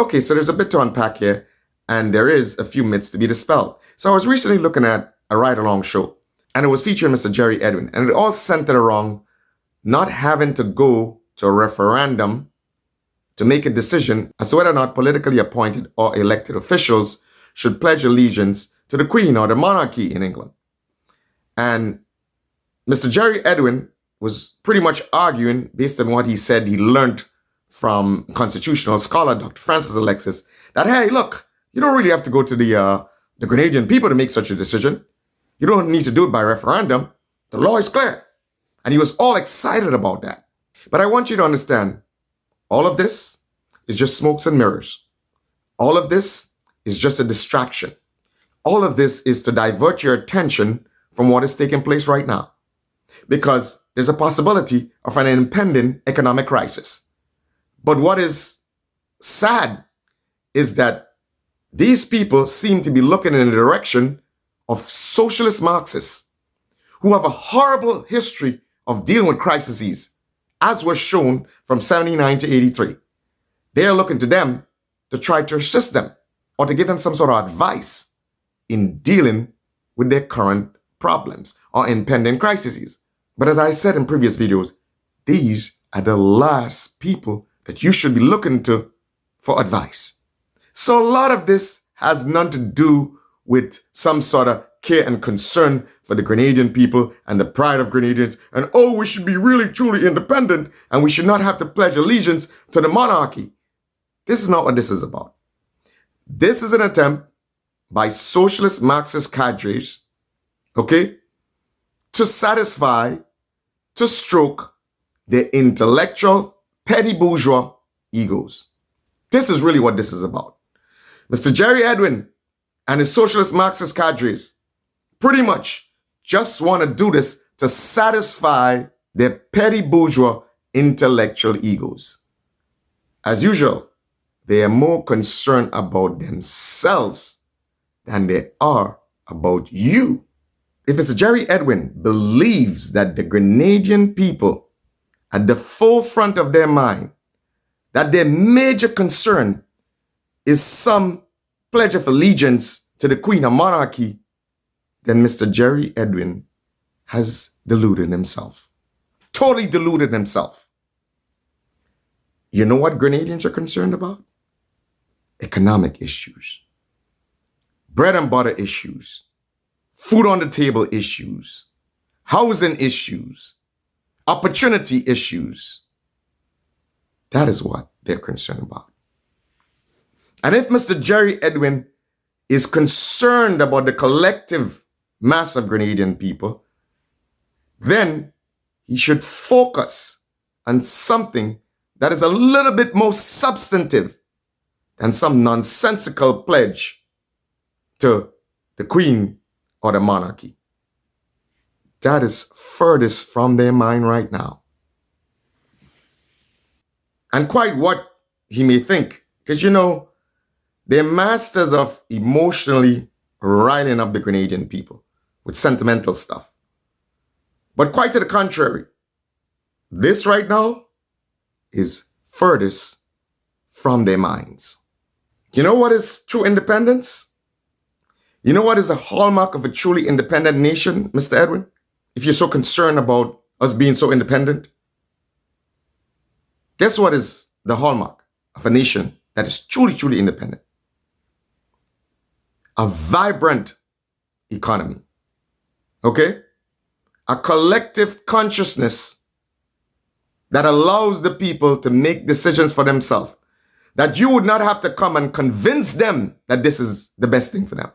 Okay, so there's a bit to unpack here, and there is a few myths to be dispelled. So I was recently looking at a ride-along show, and it was featuring Mr. Jerry Edwin, and it all centered around not having to go to a referendum to make a decision as to whether or not politically appointed or elected officials should pledge allegiance to the Queen or the monarchy in England. And Mr. Jerry Edwin was pretty much arguing, based on what he said he learned from constitutional scholar Dr. Francis Alexis, that, hey, look, you don't really have to go to the Grenadian people to make such a decision. You don't need to do it by referendum. The law is clear. And he was all excited about that. But I want you to understand, all of this is just smokes and mirrors. All of this is just a distraction. All of this is to divert your attention from what is taking place right now. Because there's a possibility of an impending economic crisis. But what is sad is that these people seem to be looking in the direction of socialist Marxists who have a horrible history of dealing with crises, as was shown from 79 to 83. They are looking to them to try to assist them or to give them some sort of advice in dealing with their current problems or impending crises. But as I said in previous videos, these are the last people that you should be looking to for advice. So a lot of this has nothing to do with some sort of care and concern for the Grenadian people and the pride of Grenadians, and oh, we should be really truly independent and we should not have to pledge allegiance to the monarchy. This is not what this is about. This is an attempt by socialist Marxist cadres, okay, to satisfy, to stroke their intellectual, petty bourgeois egos. This is really what this is about. Mr. Jerry Edwin and his socialist Marxist cadres pretty much just want to do this to satisfy their petty bourgeois intellectual egos. As usual, they are more concerned about themselves than they are about you. If Mr. Jerry Edwin believes that the Grenadian people at the forefront of their mind, that their major concern is some pledge of allegiance to the Queen or monarchy, then Mr. Jerry Edwin has deluded himself. Totally deluded himself. You know what Grenadians are concerned about? Economic issues, bread and butter issues, food on the table issues, housing issues, opportunity issues. That is what they're concerned about. And if Mr. Jerry Edwin is concerned about the collective mass of Grenadian people, then he should focus on something that is a little bit more substantive than some nonsensical pledge to the Queen or the monarchy. That is furthest from their mind right now. And quite what he may think, because they're masters of emotionally riling up the Grenadian people with sentimental stuff. But quite to the contrary, this right now is furthest from their minds. You know what is true independence? You know what is a hallmark of a truly independent nation, Mr. Edwin? If you're so concerned about us being so independent, guess what is the hallmark of a nation that is truly, truly independent? A vibrant economy, okay? A collective consciousness that allows the people to make decisions for themselves, that you would not have to come and convince them that this is the best thing for them.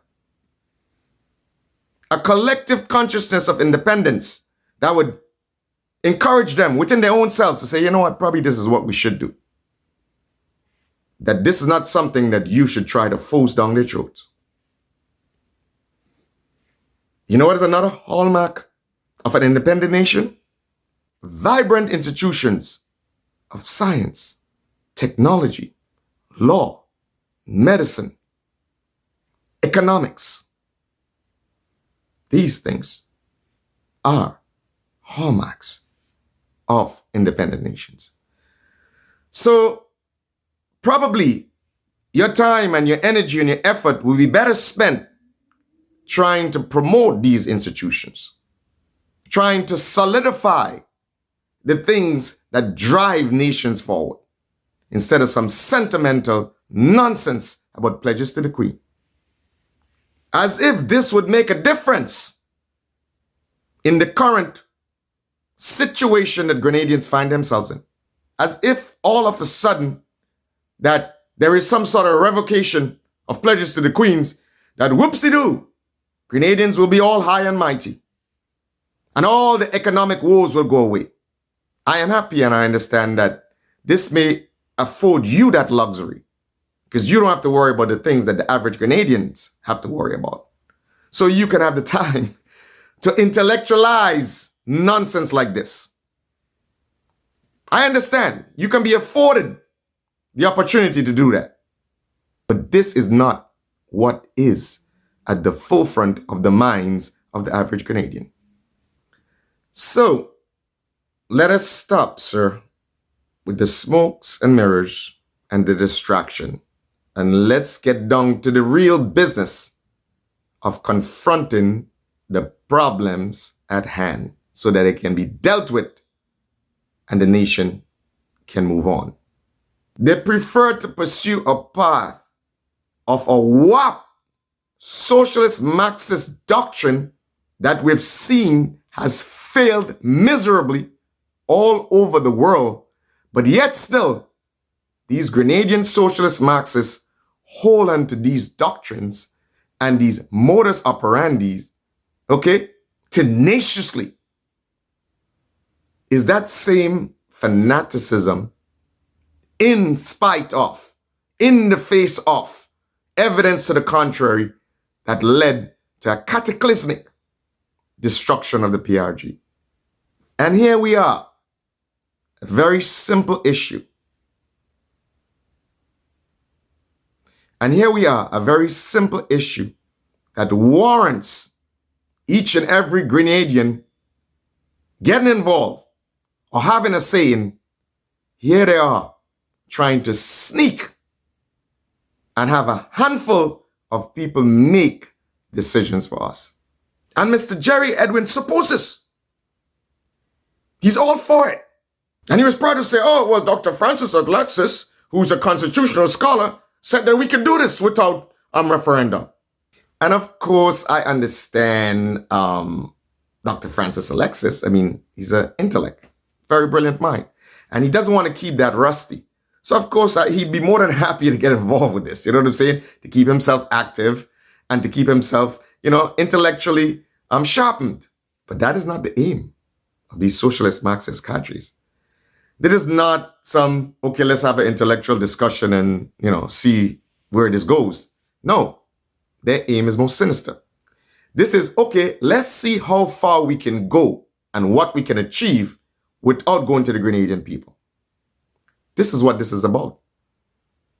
A collective consciousness of independence that would encourage them within their own selves to say, you know what, probably this is what we should do. That this is not something that you should try to force down their throats. You know what is another hallmark of an independent nation? Vibrant institutions of science, technology, law, medicine, economics. These things are hallmarks of independent nations. So probably your time and your energy and your effort will be better spent trying to promote these institutions, trying to solidify the things that drive nations forward, instead of some sentimental nonsense about pledges to the Queen. As if this would make a difference in the current situation that Grenadians find themselves in. As if all of a sudden that there is some sort of revocation of pledges to the Queens, that whoopsie-doo, Grenadians will be all high and mighty, and all the economic woes will go away. I am happy and I understand that this may afford you that luxury, because you don't have to worry about the things that the average Grenadians have to worry about. So you can have the time to intellectualize nonsense like this. I understand you can be afforded the opportunity to do that. But this is not what is at the forefront of the minds of the average Canadian. So let us stop, sir, with the smokes and mirrors and the distraction. And let's get down to the real business of confronting the problems at hand so that it can be dealt with and the nation can move on. They prefer to pursue a path of a WAP, socialist Marxist doctrine that we've seen has failed miserably all over the world, but yet still, these Grenadian socialist Marxists hold on to these doctrines and these modus operandis, okay, tenaciously. Is that same fanaticism in spite of, in the face of, evidence to the contrary that led to a cataclysmic destruction of the PRG. And here we are, a very simple issue. And here we are, a very simple issue that warrants each and every Grenadian getting involved or having a say in. Here they are, trying to sneak and have a handful of people make decisions for us. And Mr. Jerry Edwin supposes he's all for it. And he was proud to say, oh, well, Dr. Francis Alexis, who's a constitutional scholar, said that we can do this without referendum. And of course, I understand Dr. Francis Alexis. I mean, he's an intellect, very brilliant mind. And he doesn't want to keep that rusty. So of course, he'd be more than happy to get involved with this. You know what I'm saying? To keep himself active and to keep himself, intellectually sharpened. But that is not the aim of these socialist Marxist cadres. That is not some, okay, let's have an intellectual discussion and, see where this goes. No, their aim is most sinister. This is, okay, let's see how far we can go and what we can achieve without going to the Grenadian people. This is what this is about.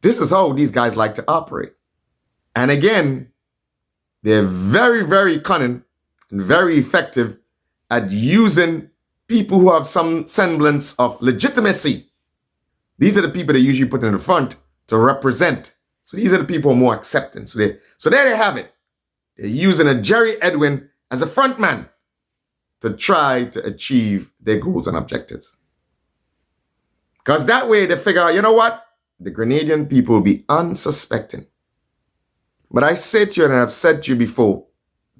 This is how these guys like to operate. And again, they're very, very cunning and very effective at using people who have some semblance of legitimacy. These are the people they usually put in the front to represent. So these are the people who are more accepting. So there they have it. They're using a Jerry Edwin as a front man to try to achieve their goals and objectives. Because that way they figure out, you know what? The Grenadian people will be unsuspecting. But I say to you, and I've said to you before,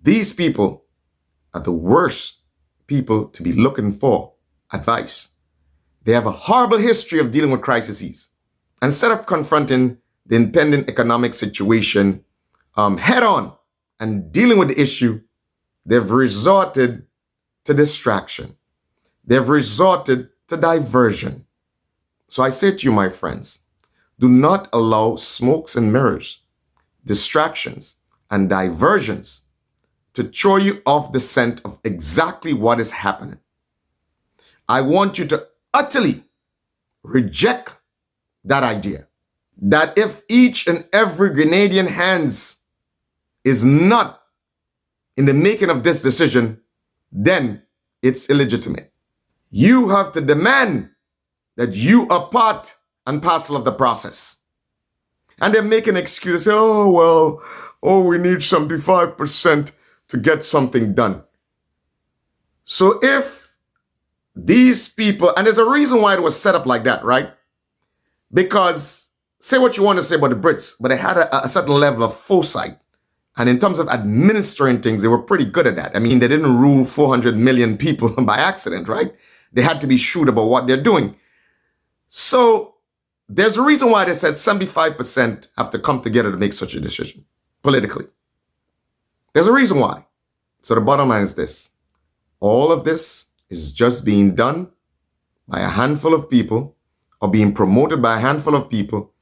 these people are the worst people to be looking for advice. They have a horrible history of dealing with crises. Instead of confronting the impending economic situation head on and dealing with the issue, they've resorted to distraction. They've resorted to diversion. So I say to you, my friends, do not allow smokes and mirrors, distractions, and diversions to throw you off the scent of exactly what is happening. I want you to utterly reject that idea that if each and every Grenadian hands is not in the making of this decision, then it's illegitimate. You have to demand that you are part and parcel of the process. And they're making excuses. Oh, well, we need 75% to get something done. So if these people, and there's a reason why it was set up like that, right? Because say what you want to say about the Brits, but they had a certain level of foresight. And in terms of administering things, they were pretty good at that. I mean, they didn't rule 400 million people by accident, right? They had to be shrewd about what they're doing. So there's a reason why they said 75% have to come together to make such a decision politically. There's a reason why. So the bottom line is this. All of this is just being done by a handful of people or being promoted by a handful of people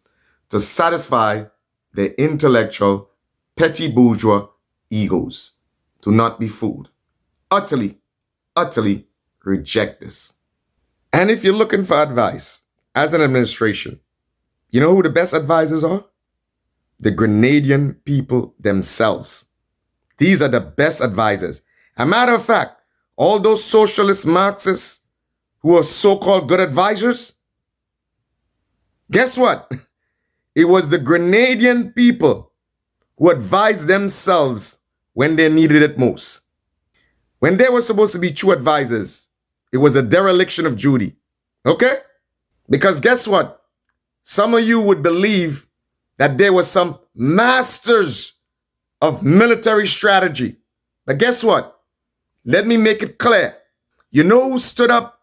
to satisfy their intellectual, petty bourgeois egos. Do not be fooled. Utterly, utterly reject this. And if you're looking for advice as an administration, you know who the best advisors are? The Grenadian people themselves. These are the best advisors. A matter of fact, all those socialist Marxists who are so-called good advisors, guess what? It was the Grenadian people who advised themselves when they needed it most. When they were supposed to be true advisors, it was a dereliction of duty. Okay? Because guess what? Some of you would believe that there were some masters of military strategy. But guess what? Let me make it clear. You know who stood up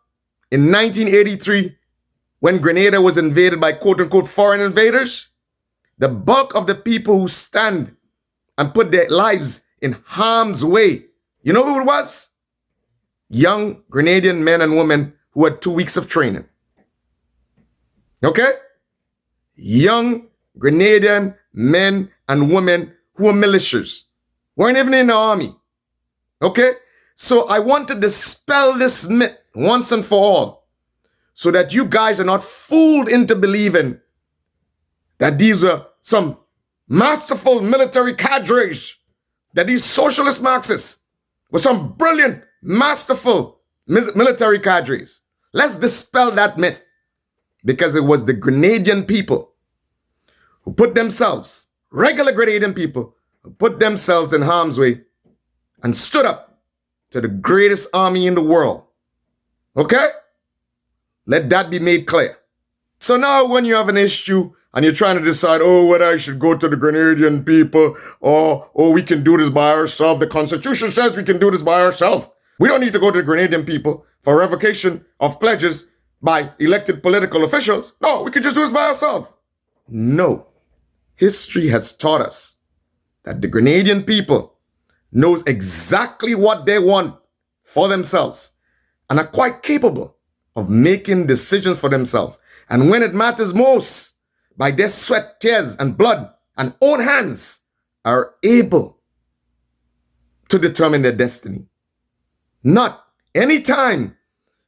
in 1983 when Grenada was invaded by quote-unquote foreign invaders? The bulk of the people who stand and put their lives in harm's way. You know who it was? Young Grenadian men and women who had 2 weeks of training. Okay? Young Grenadian men and women who were militias. Weren't even in the army. Okay? So I want to dispel this myth once and for all so that you guys are not fooled into believing that these are some masterful military cadres, that these socialist Marxists were some brilliant, masterful military cadres. Let's dispel that myth because it was the Grenadian people who put themselves, regular Grenadian people, who put themselves in harm's way and stood up to the greatest army in the world. Okay? Let that be made clear. So now when you have an issue and you're trying to decide, whether I should go to the Grenadian people or we can do this by ourselves. The Constitution says we can do this by ourselves. We don't need to go to the Grenadian people for revocation of pledges by elected political officials. No, we can just do this by ourselves. No. History has taught us that the Grenadian people knows exactly what they want for themselves and are quite capable of making decisions for themselves. And when it matters most, by their sweat, tears, and blood and own hands, are able to determine their destiny. Not anytime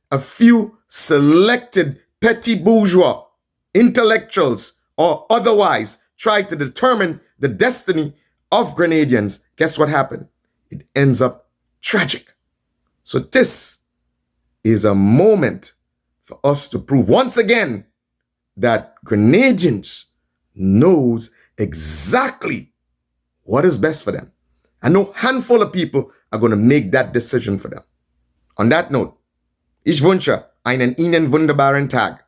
a few selected petty bourgeois, intellectuals, or otherwise try to determine the destiny of Grenadians, guess what happened? It ends up tragic. So this is a moment for us to prove once again that Grenadians knows exactly what is best for them. And no handful of people are going to make that decision for them. On that note, ich wünsche einen Ihnen wunderbaren Tag.